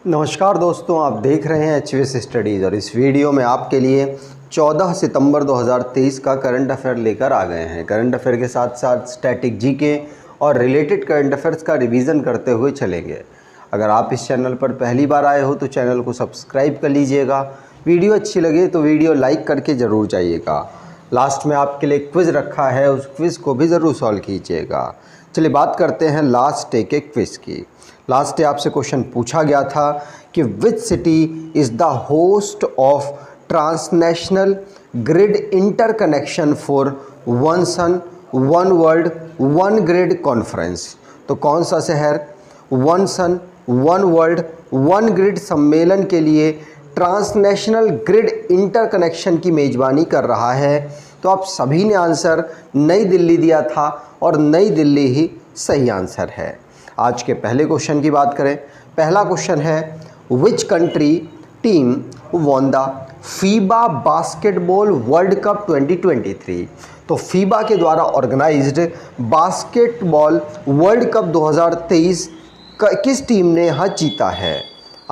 नमस्कार दोस्तों, आप देख रहे हैं एचवीएस स्टडीज़ और इस वीडियो में आपके लिए 14 सितंबर 2023 का करंट अफेयर लेकर आ गए हैं। करंट अफेयर के साथ साथ स्टैटिक जीके और रिलेटेड करंट अफेयर्स का रिवीजन करते हुए चलेंगे। अगर आप इस चैनल पर पहली बार आए हो तो चैनल को सब्सक्राइब कर लीजिएगा। वीडियो अच्छी लगे तो वीडियो लाइक करके ज़रूर जाइएगा। लास्ट में आपके लिए क्विज़ रखा है, उस क्विज़ को भी ज़रूर सॉल्व कीजिएगा। चलिए बात करते हैं लास्ट डे के क्विज़ की। लास्ट डे आपसे क्वेश्चन पूछा गया था कि which city is the host of transnational grid interconnection for one sun one world one grid conference. तो कौन सा शहर one sun one world one grid सम्मेलन के लिए ट्रांसनेशनल ग्रिड इंटरकनेक्शन की मेज़बानी कर रहा है? तो आप सभी ने आंसर नई दिल्ली दिया था और नई दिल्ली ही सही आंसर है। आज के पहले क्वेश्चन की बात करें। पहला क्वेश्चन है which country team won the FIBA basketball world cup 2023। तो फीबा के द्वारा ऑर्गेनाइज्ड बास्केटबॉल वर्ल्ड कप 2023 किस टीम ने यहाँ जीता है?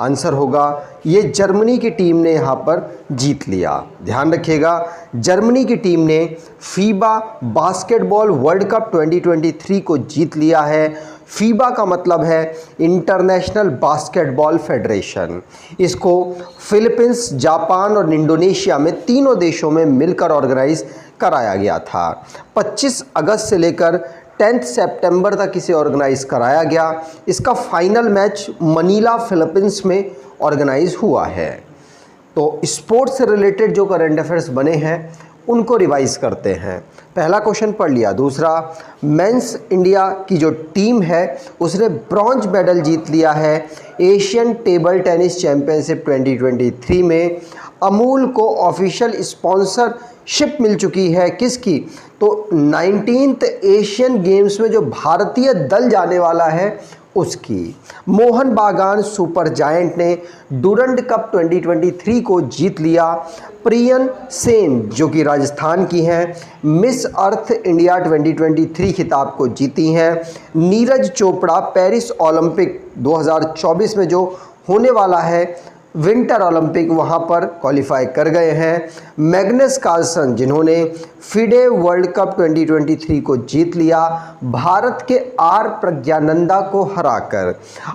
आंसर होगा ये जर्मनी की टीम ने यहाँ पर जीत लिया। ध्यान रखिएगा, जर्मनी की टीम ने फीबा बास्केटबॉल वर्ल्ड कप 2023 को जीत लिया है। फीबा का मतलब है इंटरनेशनल बास्केटबॉल फेडरेशन। इसको फिलीपींस, जापान और इंडोनेशिया में तीनों देशों में मिलकर ऑर्गेनाइज कराया गया था। 25 अगस्त से लेकर 10 सितंबर तक इसे ऑर्गेनाइज कराया गया। इसका फाइनल मैच मनीला फिलीपींस में ऑर्गेनाइज हुआ है। तो स्पोर्ट्स से रिलेटेड जो करंट अफेयर्स बने हैं उनको रिवाइज करते हैं। पहला क्वेश्चन पढ़ लिया। दूसरा, मेंस इंडिया की जो टीम है उसने ब्रॉन्ज मेडल जीत लिया है एशियन टेबल टेनिस चैंपियनशिप 2023 में। अमूल को ऑफिशियल स्पॉन्सरशिप मिल चुकी है किसकी? तो 19th एशियन गेम्स में जो भारतीय दल जाने वाला है उसकी। मोहन बागान सुपर जायंट ने डूरंड कप 2023 को जीत लिया। प्रियन सेन जो कि राजस्थान की हैं, मिस अर्थ इंडिया 2023 खिताब को जीती हैं। नीरज चोपड़ा पेरिस ओलंपिक 2024 में जो होने वाला है विंटर ओलंपिक, वहाँ पर क्वालिफाई कर गए हैं। मैग्नस कार्लसन जिन्होंने फिडे वर्ल्ड कप 2023 को जीत लिया, भारत के आर प्रज्ञानंदा को हराकर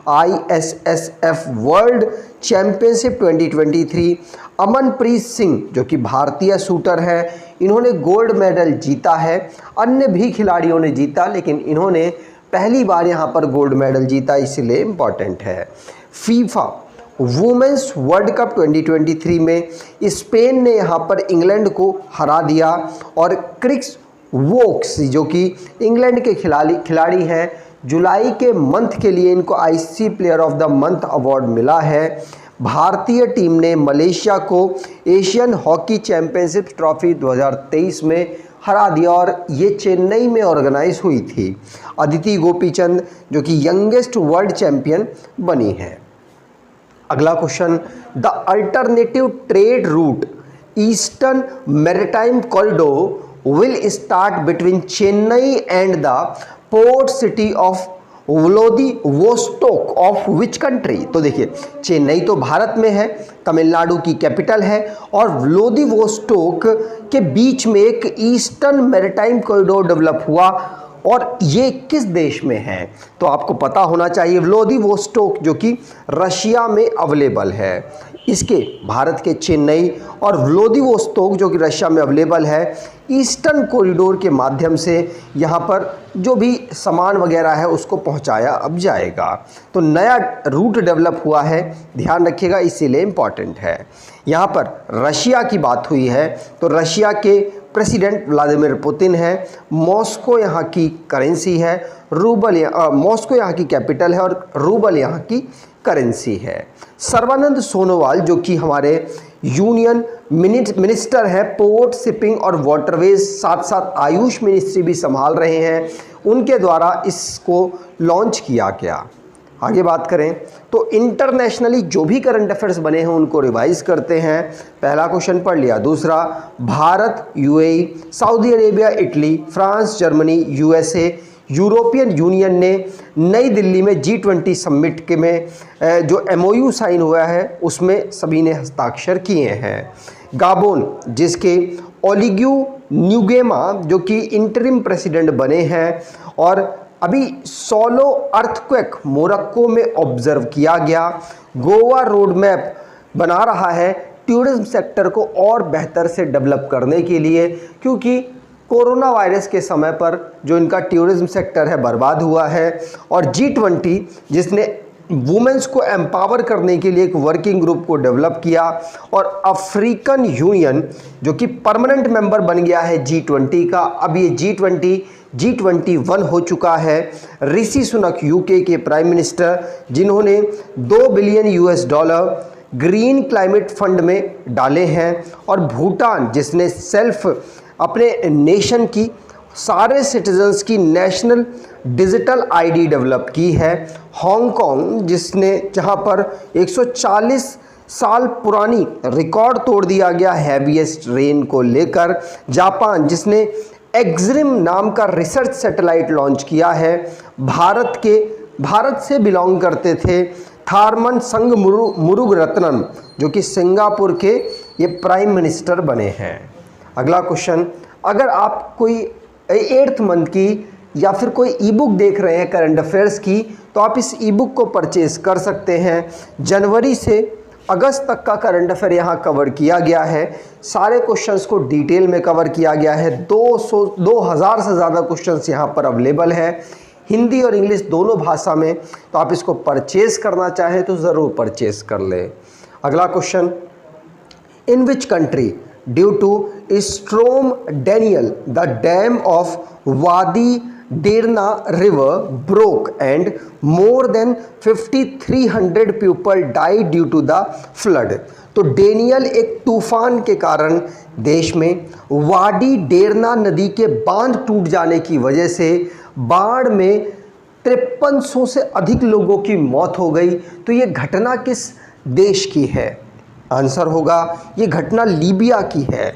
ISSF world championship 2023। Amanpreet Singh जो कि भारतीय शूटर हैं, इन्होंने गोल्ड मेडल जीता है। अन्य भी खिलाड़ियों ने जीता लेकिन इन्होंने पहली बार यहाँ पर गोल्ड मेडल जीता, इसलिए इम्पॉर्टेंट है। फीफा वुमेंस वर्ल्ड कप 2023 में स्पेन ने यहाँ पर इंग्लैंड को हरा दिया और क्रिस वोक्स जो कि इंग्लैंड के खिलाड़ी हैं, जुलाई के मंथ के लिए इनको ICC player of the month award मिला है। भारतीय टीम ने मलेशिया को एशियन हॉकी चैंपियनशिप ट्रॉफी 2023 में हरा दिया और ये चेन्नई में ऑर्गेनाइज हुई थी। अदिति गोपीचंद जो कि यंगेस्ट वर्ल्ड चैंपियन बनी है। अगला question, the alternative trade route eastern maritime corridor will start between Chennai and the port city of Vladivostok of which country? तो देखिए, चेन्नई तो भारत में है, तमिलनाडु की कैपिटल है, और व्लादिवोस्टोक के बीच में एक ईस्टर्न मैरीटाइम कॉरिडोर डेवलप हुआ और ये किस देश में है? तो आपको पता होना चाहिए व्लादिवोस्टोक जो कि रशिया में अवेलेबल है। इसके भारत के चेन्नई और व्लादिवोस्टोक जो कि रशिया में अवेलेबल है, ईस्टर्न कॉरिडोर के माध्यम से यहाँ पर जो भी सामान वगैरह है उसको पहुँचाया अब जाएगा। तो नया रूट डेवलप हुआ है, ध्यान रखिएगा, इसीलिए इम्पॉर्टेंट है। यहाँ पर रशिया की बात हुई है तो रशिया के प्रेसिडेंट व्लादिमीर पुतिन है। मॉस्को यहाँ की करेंसी है, रूबल मॉस्को यहाँ की कैपिटल है और रूबल यहाँ की करेंसी है। सर्बानंद सोनोवाल जो कि हमारे यूनियन मिनिस्टर है पोर्ट, शिपिंग और वाटरवेज, साथ साथ आयुष मिनिस्ट्री भी संभाल रहे हैं, उनके द्वारा इसको लॉन्च किया गया। आगे बात करें तो इंटरनेशनली जो भी करंट अफेयर्स बने हैं उनको रिवाइज करते हैं। पहला क्वेश्चन पढ़ लिया। दूसरा, Bharat, UAE, Saudi Arabia, Italy, France, Germany, USA, European union ने नई दिल्ली में G20 समिट के में जो MOU साइन हुआ है उसमें सभी ने हस्ताक्षर किए हैं। गाबोन, जिसके ओलिग्यू न्यूगेमा जो कि इंटरिम प्रेसिडेंट बने हैं, और अभी सोलो अर्थक्वेक मोरक्को में ऑब्जर्व किया गया। गोवा रोड मैप बना रहा है टूरिज्म सेक्टर को और बेहतर से डेवलप करने के लिए, क्योंकि कोरोना वायरस के समय पर जो इनका टूरिज्म सेक्टर है बर्बाद हुआ है। और G20 जिसने वुमेन्स को एम्पावर करने के लिए एक वर्किंग ग्रुप को डेवलप किया, और अफ्रीकन यूनियन जो कि परमानेंट मेंबर बन गया है G20 का। अब ये G21 हो चुका है। ऋषि सुनक UK के प्राइम मिनिस्टर, जिन्होंने $2 बिलियन ग्रीन क्लाइमेट फंड में डाले हैं। और भूटान, जिसने अपने नेशन की सारे सिटीजन्स की नेशनल डिजिटल आईडी डेवलप की है। हांगकांग, जहां पर 140 साल पुरानी रिकॉर्ड तोड़ दिया गया हैवीएस्ट रेन को लेकर। जापान, जिसने एक्सरिम नाम का रिसर्च सैटेलाइट लॉन्च किया है। भारत से बिलोंग करते थे थारमन संगमुरुगरत्नम, जो कि सिंगापुर के ये प्राइम मिनिस्टर बने हैं। अगला क्वेश्चन, अगर आप कोई 8th मंथ की या फिर कोई ई बुक देख रहे हैं करंट अफेयर्स की, तो आप इस ई बुक को परचेज कर सकते हैं। जनवरी से अगस्त तक का करंट अफेयर यहाँ कवर किया गया है। सारे क्वेश्चंस को डिटेल में कवर किया गया है। 2000 से ज़्यादा क्वेश्चंस यहाँ पर अवेलेबल है, हिंदी और इंग्लिश दोनों भाषा में। तो आप इसको परचेज करना चाहें तो ज़रूर परचेज कर लें। अगला question, in which country due to storm Daniel the dam of Wadi Derna river broke and more than 5300 people died due to the flood. तो डेनियल एक तूफान के कारण देश में वादी डेरना नदी के बांध टूट जाने की वजह से बाढ़ में 5300 से अधिक लोगों की मौत हो गई। तो ये घटना किस देश की है? आंसर होगा ये घटना लीबिया की है।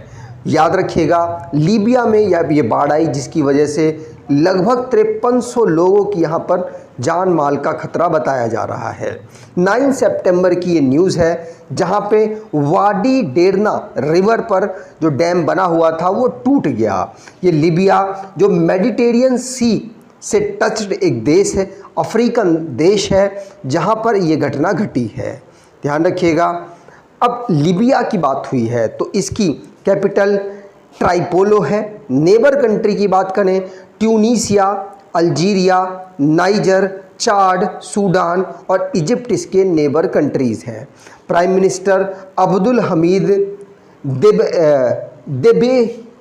याद रखिएगा, लीबिया में ये बाढ़ आई जिसकी वजह से लगभग 5300 लोगों की यहाँ पर जान माल का खतरा बताया जा रहा है। 9 सितंबर की ये न्यूज़ है, जहाँ पे वादी डेरना रिवर पर जो डैम बना हुआ था वो टूट गया। ये लीबिया जो मेडिटेरियन सी से टच्ड एक देश है, अफ्रीकन देश है, जहाँ पर ये घटना घटी है। ध्यान रखिएगा। अब लीबिया की बात हुई है तो इसकी कैपिटल ट्राइपोलो है। नेबर कंट्री की बात करें, ट्यूनीसिया, अल्जीरिया, नाइजर, चाड, सूडान और इजिप्ट इसके नेबर कंट्रीज़ हैं। प्राइम मिनिस्टर अब्दुल हमीद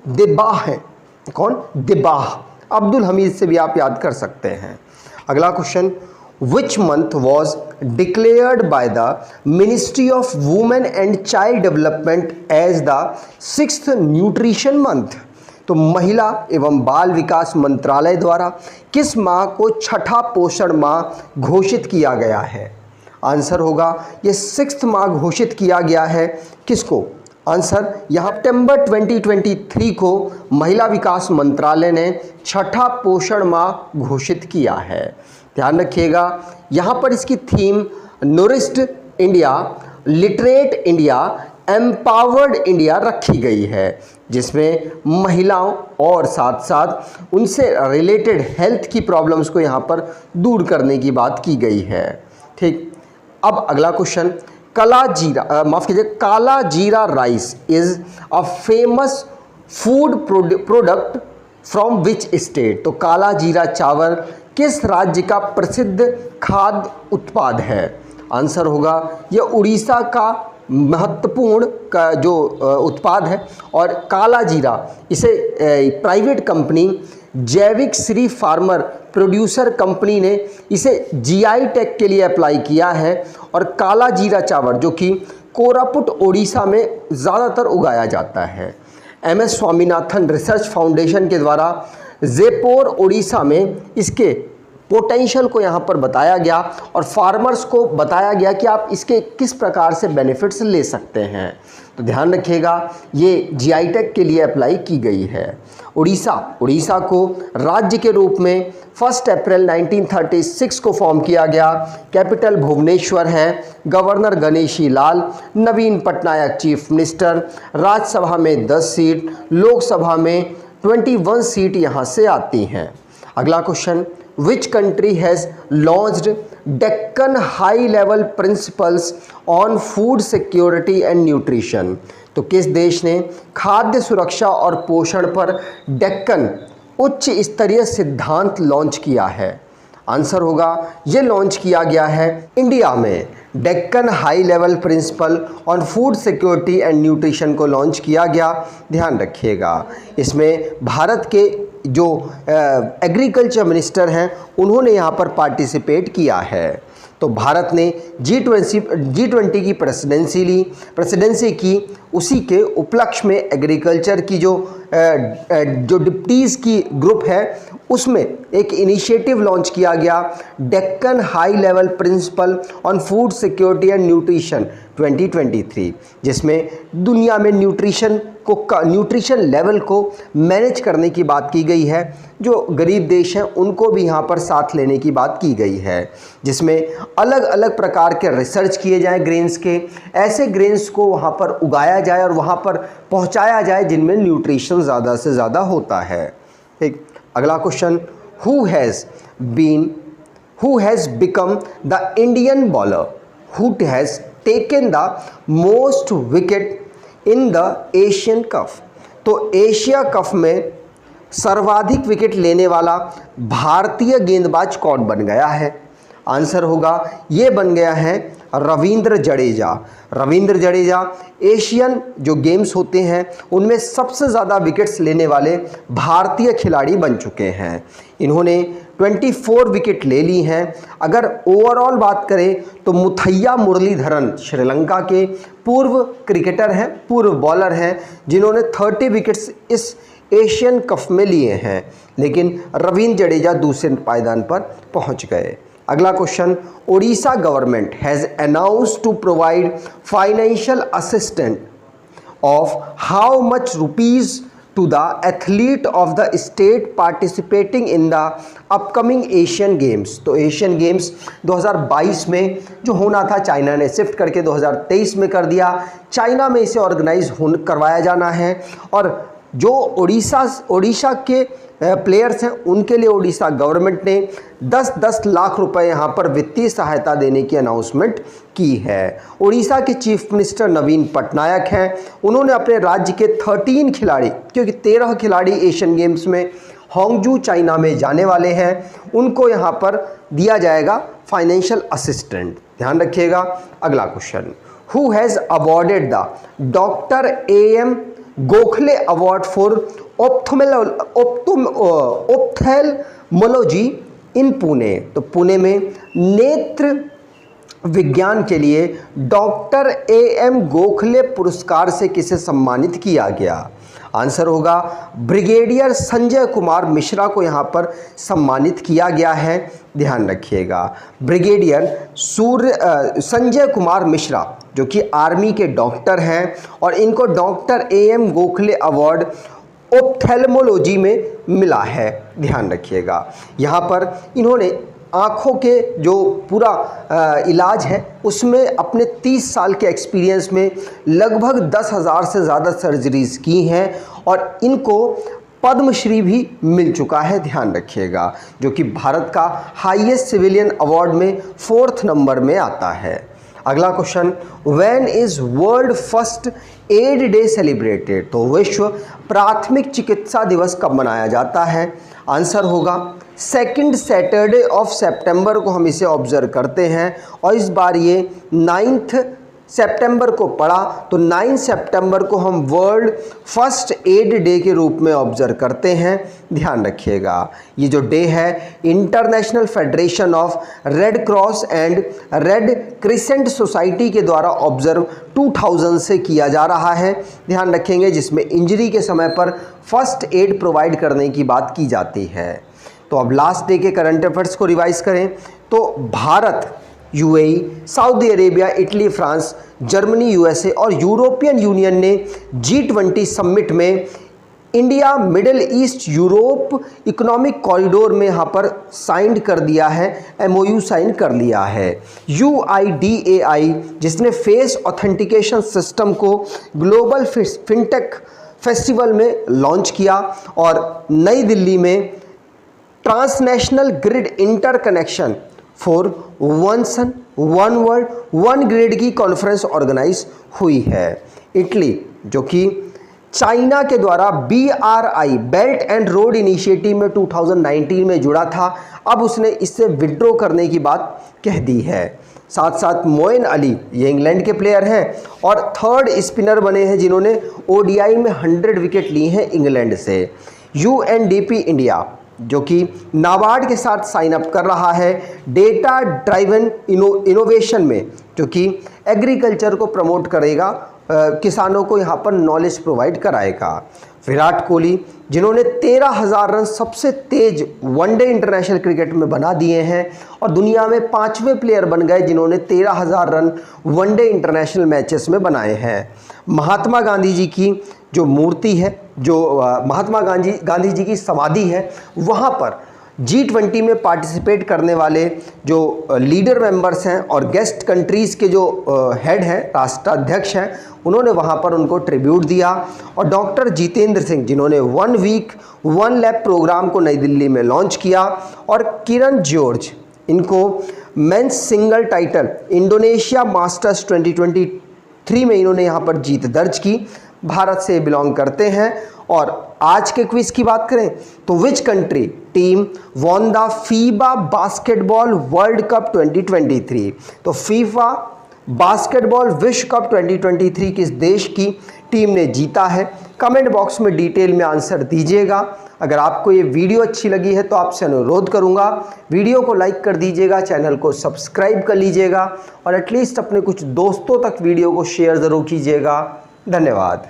देबाह हैं। कौन? देबाह। अब्दुल हमीद से भी आप याद कर सकते हैं। अगला question, Which month was declared by the Ministry of Women and Child Development as the 6th Nutrition Month? तो महिला एवं बाल विकास मंत्रालय द्वारा किस माह को छठा पोषण माह घोषित किया गया है? आंसर होगा ये 6th माह घोषित किया गया है। किसको? आंसर यहाँ सितंबर 2023 को महिला विकास मंत्रालय ने छठा पोषण माह घोषित किया है। ध्यान रखिएगा, यहाँ पर इसकी theme nourished India, literate India, empowered India रखी गई है, जिसमें महिलाओं और साथ साथ उनसे रिलेटेड हेल्थ की प्रॉब्लम्स को यहाँ पर दूर करने की बात की गई है। ठीक, अब अगला क्वेश्चन, काला जीरा rice is a famous food product from which state? तो काला जीरा चावल किस राज्य का प्रसिद्ध खाद्य उत्पाद है? आंसर होगा यह उड़ीसा का महत्वपूर्ण का जो उत्पाद है। और काला जीरा इसे प्राइवेट कंपनी जैविक श्री फार्मर प्रोड्यूसर कंपनी ने इसे जीआई टैग के लिए अप्लाई किया है। और काला जीरा चावल जो कि कोरापुट ओडिशा में ज़्यादातर उगाया जाता है। MS स्वामीनाथन रिसर्च फाउंडेशन के द्वारा जयपुर ओडिशा में इसके पोटेंशियल को यहाँ पर बताया गया और फार्मर्स को बताया गया कि आप इसके किस प्रकार से बेनिफिट्स ले सकते हैं। तो ध्यान रखिएगा, ये जीआई टैग के लिए अप्लाई की गई है। उड़ीसा को राज्य के रूप में 1 अप्रैल 1936 को फॉर्म किया गया। कैपिटल भुवनेश्वर है। गवर्नर गणेशी लाल, नवीन पटनायक चीफ मिनिस्टर। राज्यसभा में 10 सीट, लोकसभा में 21 सीट यहाँ से आती हैं। अगला question, which country has launched Deccan high level principles on food security and nutrition. तो किस देश ने खाद्य सुरक्षा और पोषण पर डेक्कन उच्च स्तरीय सिद्धांत लॉन्च किया है? आंसर होगा, ये लॉन्च किया गया है इंडिया में। Deccan high level principal on food security and nutrition को लॉन्च किया गया। ध्यान रखिएगा, इसमें भारत के जो एग्रीकल्चर मिनिस्टर हैं उन्होंने यहाँ पर पार्टिसिपेट किया है। तो भारत ने G20 की प्रेसिडेंसी की, उसी के उपलक्ष्य में एग्रीकल्चर की जो डिप्टीज़ की ग्रुप है उसमें एक इनिशिएटिव लॉन्च किया गया, Deccan high level principal on food security and nutrition 2023, जिसमें दुनिया में न्यूट्रिशन लेवल को मैनेज करने की बात की गई है। जो गरीब देश हैं उनको भी यहाँ पर साथ लेने की बात की गई है, जिसमें अलग अलग प्रकार के रिसर्च किए जाएं ग्रेन्स के, ऐसे ग्रेन्स को वहाँ पर उगाया जाए और वहाँ पर पहुँचाया जाए जिनमें न्यूट्रिशन ज़्यादा से ज़्यादा होता है। ठीक, अगला question, who has become the Indian bowler who has taken the most wicket in the Asian cup. तो एशिया कप में सर्वाधिक विकेट लेने वाला भारतीय गेंदबाज कौन बन गया है? आंसर होगा, ये बन गया है रविंद्र जडेजा। रविंद्र जडेजा एशियन जो गेम्स होते हैं उनमें सबसे ज़्यादा विकेट्स लेने वाले भारतीय खिलाड़ी बन चुके हैं। इन्होंने 24 विकेट ले ली हैं। अगर ओवरऑल बात करें तो मुथैया मुरलीधरन श्रीलंका के पूर्व क्रिकेटर हैं, पूर्व बॉलर हैं, जिन्होंने 30 विकेट्स इस एशियन कप में लिए हैं, लेकिन रविंद्र जडेजा दूसरे पायदान पर पहुंच गए। अगला question, Odisha government has announced to provide financial assistant of how much rupees to the athlete of the state participating in the upcoming Asian games. तो एशियन गेम्स 2022 में जो होना था चाइना ने शिफ्ट करके 2023 में कर दिया। चाइना में इसे ऑर्गेनाइज करवाया जाना है और जो ओडिशा के प्लेयर्स हैं उनके लिए ओडिशा गवर्नमेंट ने 10-10 लाख रुपए यहाँ पर वित्तीय सहायता देने की अनाउंसमेंट की है। ओडिशा के चीफ मिनिस्टर नवीन पटनायक हैं, उन्होंने अपने राज्य के 13 खिलाड़ी, क्योंकि 13 खिलाड़ी एशियन गेम्स में होंगजू चाइना में जाने वाले हैं, उनको यहाँ पर दिया जाएगा फाइनेंशियल असिस्टेंट। ध्यान रखिएगा। अगला question, who has awarded the doctor AM Gokhale award for ophthalmology in Pune. तो पुणे में नेत्र विज्ञान के लिए डॉक्टर AM गोखले पुरस्कार से किसे सम्मानित किया गया? आंसर होगा, ब्रिगेडियर संजय कुमार मिश्रा को यहाँ पर सम्मानित किया गया है। ध्यान रखिएगा, ब्रिगेडियर संजय कुमार मिश्रा जो कि आर्मी के डॉक्टर हैं और इनको doctor AM Gokhale award ophthalmology में मिला है। ध्यान रखिएगा, यहाँ पर इन्होंने आँखों के जो पूरा इलाज है उसमें अपने 30 साल के एक्सपीरियंस में लगभग 10,000 से ज़्यादा सर्जरीज़ की हैं और इनको पद्मश्री भी मिल चुका है। ध्यान रखिएगा, जो कि भारत का हाईएस्ट सिविलियन अवार्ड में 4th नंबर में आता है। अगला question, when is world first aid day celebrated? तो विश्व प्राथमिक चिकित्सा दिवस कब मनाया जाता है? आंसर होगा, 2nd सैटरडे ऑफ सितंबर को हम इसे ऑब्जर्व करते हैं और इस बार ये 9th सितंबर को पड़ा, तो 9 सितंबर को हम वर्ल्ड फर्स्ट एड डे के रूप में ऑब्जर्व करते हैं। ध्यान रखिएगा, ये जो डे है international federation of red cross and red crescent society के द्वारा ऑब्जर्व 2000 से किया जा रहा है। ध्यान रखेंगे, जिसमें इंजरी के समय पर फर्स्ट एड प्रोवाइड करने की बात की जाती है। तो तो अब लास्ट डे के करंट अफेयर्स को रिवाइज करें तो Bharat, UAE, Saudi Arabia, Italy, France, Germany, USA और यूरोपियन यूनियन ने G20 समिट में India middle east Europe economic corridor में यहाँ पर साइन कर दिया है, MOU साइन कर लिया है। UIDAI जिसने फेस ऑथेंटिकेशन सिस्टम को ग्लोबल फिनटेक फेस्टिवल में लॉन्च किया और नई दिल्ली में transnational grid interconnection for one sun one world one grid की कॉन्फ्रेंस ऑर्गेनाइज हुई है। इटली जो कि चाइना के द्वारा BRI belt and road initiative में 2019 में जुड़ा था, अब उसने इससे विड्रॉ करने की बात कह दी है। साथ साथ मोइन अली, ये इंग्लैंड के प्लेयर हैं और थर्ड स्पिनर बने हैं जिन्होंने ODI में 100 विकेट ली हैं इंग्लैंड से। UNDP इंडिया जो कि नाबार्ड के साथ साइन अप कर रहा है डेटा ड्राइवन इनोवेशन में, जो कि एग्रीकल्चर को प्रमोट करेगा, किसानों को यहाँ पर नॉलेज प्रोवाइड कराएगा। विराट कोहली जिन्होंने 13,000 रन सबसे तेज वनडे इंटरनेशनल क्रिकेट में बना दिए हैं और दुनिया में 5वें प्लेयर बन गए जिन्होंने 13,000 रन वनडे इंटरनेशनल मैचेस में बनाए हैं। महात्मा गांधी जी की जो मूर्ति है, जो महात्मा गांधी जी की समाधि है, वहाँ पर G20 में पार्टिसिपेट करने वाले जो लीडर मेंबर्स हैं और गेस्ट कंट्रीज़ के जो हेड हैं, राष्ट्राध्यक्ष हैं, उन्होंने वहाँ पर उनको ट्रिब्यूट दिया। और डॉक्टर जितेंद्र सिंह जिन्होंने 1 वीक 1 लैब प्रोग्राम को नई दिल्ली में लॉन्च किया और किरण जॉर्ज इनको men's single title Indonesia masters 2023 में इन्होंने यहाँ पर जीत दर्ज की, भारत से बिलोंग करते हैं। और आज के क्विज की बात करें तो which country team won the FIBA basketball world cup 2023, तो फीफा बास्केटबॉल विश्व कप 2023 किस देश की टीम ने जीता है? कमेंट बॉक्स में डिटेल में आंसर दीजिएगा। अगर आपको ये वीडियो अच्छी लगी है तो आपसे अनुरोध करूंगा वीडियो को लाइक कर दीजिएगा, चैनल को सब्सक्राइब कर लीजिएगा और एटलीस्ट अपने कुछ दोस्तों तक वीडियो को शेयर ज़रूर कीजिएगा। धन्यवाद।